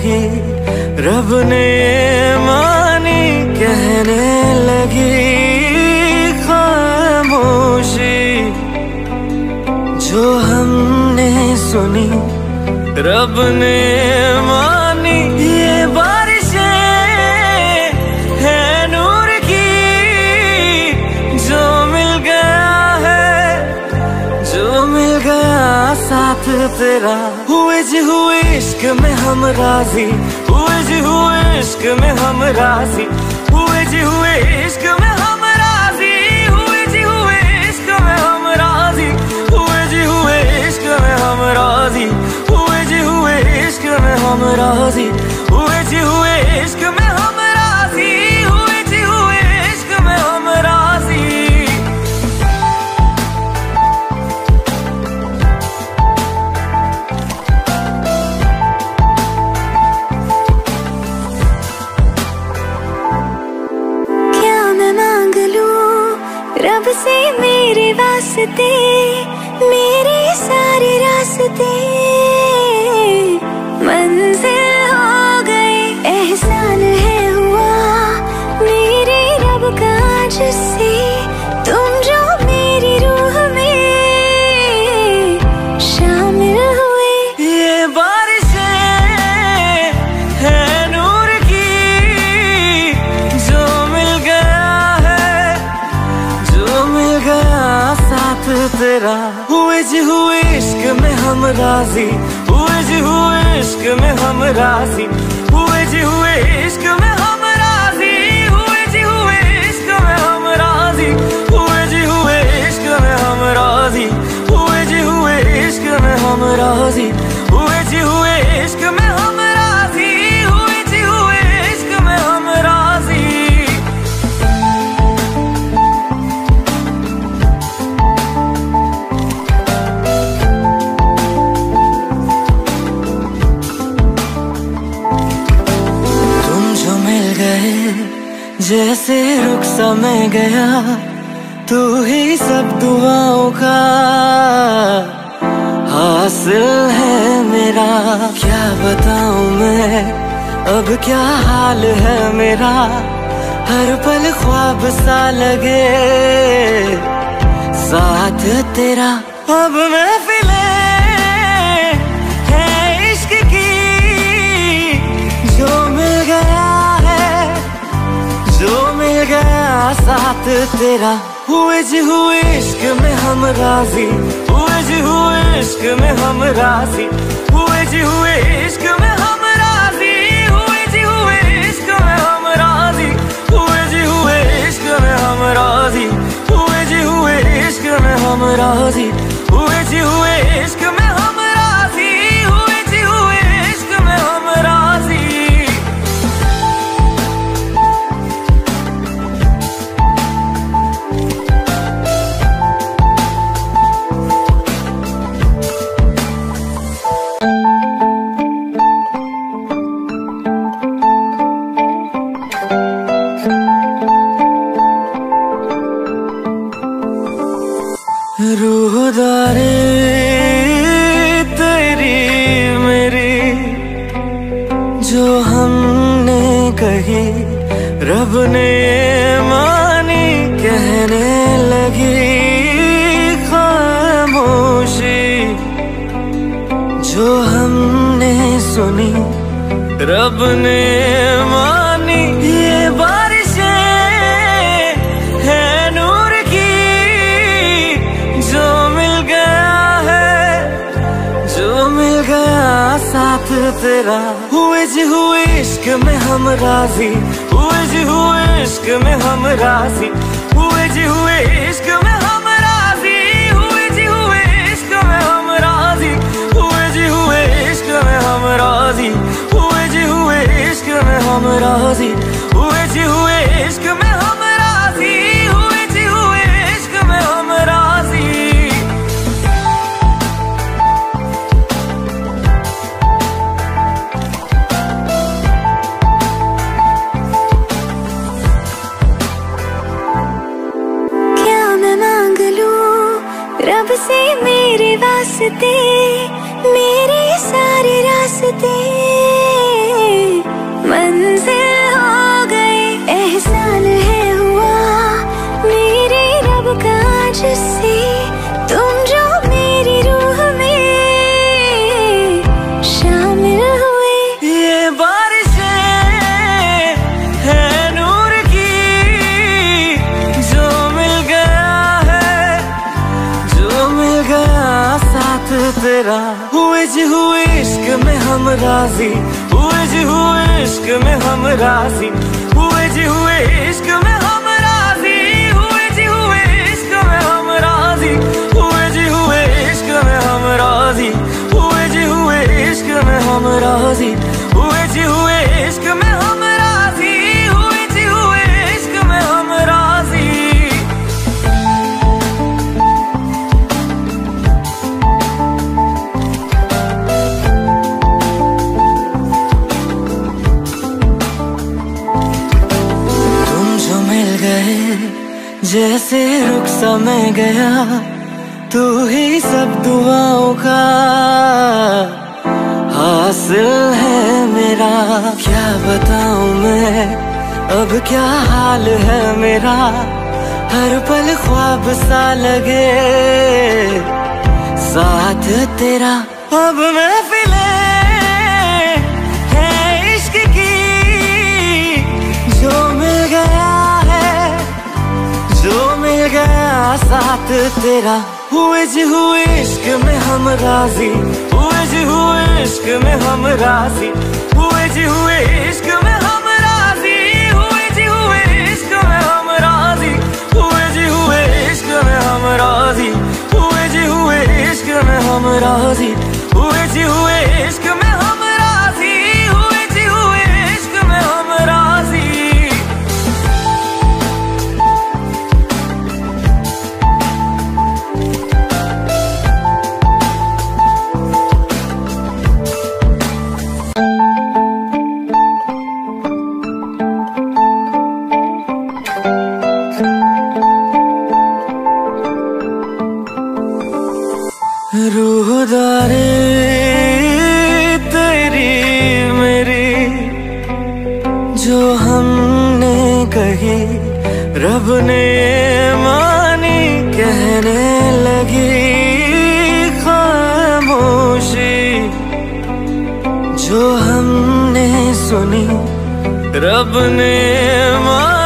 कही रब ने मानी, कहने लगी खामोशी जो हमने सुनी रब ने मानी। ये बारिशें है नूर की जो मिल गया है, जो मिल गया साथ तेरा। हुए जी हुए इश्क में हम राजी, हुए जी हुए इश्क में हम राजी, हुए जी हुए इश्क में हम राजी, हुए जी हुए इश्क में हम राजी, हुए जी हुए इश्क में हम राजी, हुए जी हुए इश्क में हम राजी, हुए जी हुए इश्क में हम राजी, हुए जी हुए इश्क में हम राजी। रब से मेरे वास्ते, मेरे सारे रास्ते मंजिल हो गए। एहसान है हुआ मेरे रब का जिससे तुम जो मेरी रूह में शामिल हुए। ये बारिशें है नूर की जो मिल गया है, जो मिल गया साथ तेरा। हुए जी हुए इश्क में हम राजी, हुए जी हुए इश्क में हम राजी, हुए जी हुए इश्क में हम राजी, हुए जी हुए इश्क में हम राजी, हुए जी हुए इश्क में हम राजी, हुए जी हुए इश्क में हम राजी, हुए जी हुए इश्क में हम राजी, हुए जी हुए इश्क में हम राजी। जैसे रुख सा मैं गया, तू ही सब दुआओं का हासिल है मेरा। क्या बताऊं मैं अब क्या हाल है मेरा, हर पल ख्वाब सा लगे साथ तेरा। अब महफिले है इश्क की जो मिल गया है, जो मिल गया साथ तेरा। हुए जी हुए इश्क में हम राजी, हुए जी हुए इश्क में हम राजी, हुए जी हुए इश्क में हम राजी, हुए जी हुए इश्क में हम राजी, हुए जी हुए इश्क में हम राजी, हुए जी हुए इश्क में हम राजी, हुए जी हुए इश्क में हम राजी, हुए जी हुए इश्क में हम राजी। रूहदारी तेरी मेरी जो हमने कही रब ने मानी, कहने लगी खामोशी जो हमने सुनी रब ने मानी। ये बारिशें है नूर की जो मिल गया है, जो मिल गया साथ तेरा। हुए जी हुए इश्क में हम राजी, हुए जी हुए इश्क में हम राजी, हुए जी हुए इश्क में हम राजी, हुए जी हुए इश्क में हम राजी, हुए जी हुए इश्क में हम राजी, हुए जी हुए इश्क में हम राजी, हुए जी हुए इश्क में हम राजी, हुए जी हुए इश्क में हम राजी। रब से मेरे वास्ते, मेरे सारे रास्ते मंजिल हो गई। एहसान है हुआ मेरे रब का जिससे तुम जो मेरी रूह में शामिल हुए। ये बारिशें है नूर की, जो मिल गया है, जो मिल गया साथ तेरा। हुए जी हुए इश्क में हम राजी, हुए जी हुए इश्क में हम राजी, हुए जी हुए इश्क में हम राजी, हुए जी हुए इश्क में हम राजी, हुए जी हुए इश्क में हम राजी, हुए जी हुए इश्क में हम राजी, हुए जी हुए इश्क में हम राजी, हुए जी हुए इश्क में हम राजी। जैसे रुख समय गया, तू ही सब दुआओं का हासिल है मेरा। क्या बताऊं मैं अब क्या हाल है मेरा, हर पल ख्वाब सा लगे साथ तेरा। अब महफिले है इश्क की, जो मिल गया जो मिल गया साथ तेरा। हुए जी हुए इश्क में हम राजी, हुए जी हुए इश्क में हम राजी, हुए जी हुए इश्क में हम राजी, हुए जी हुए इश्क में हम राजी, हुए जी हुए इश्क में हम राजी, हुए जी हुए इश्क में हम राजी, हुए जी हुए इश्क में हम राजी, हुए जी हुए इश्क में हम राजी। रूहदारी तेरी मेरी जो हमने कही, रब ने मानी कहने लगी खामोशी। जो हमने सुनी रब ने मानी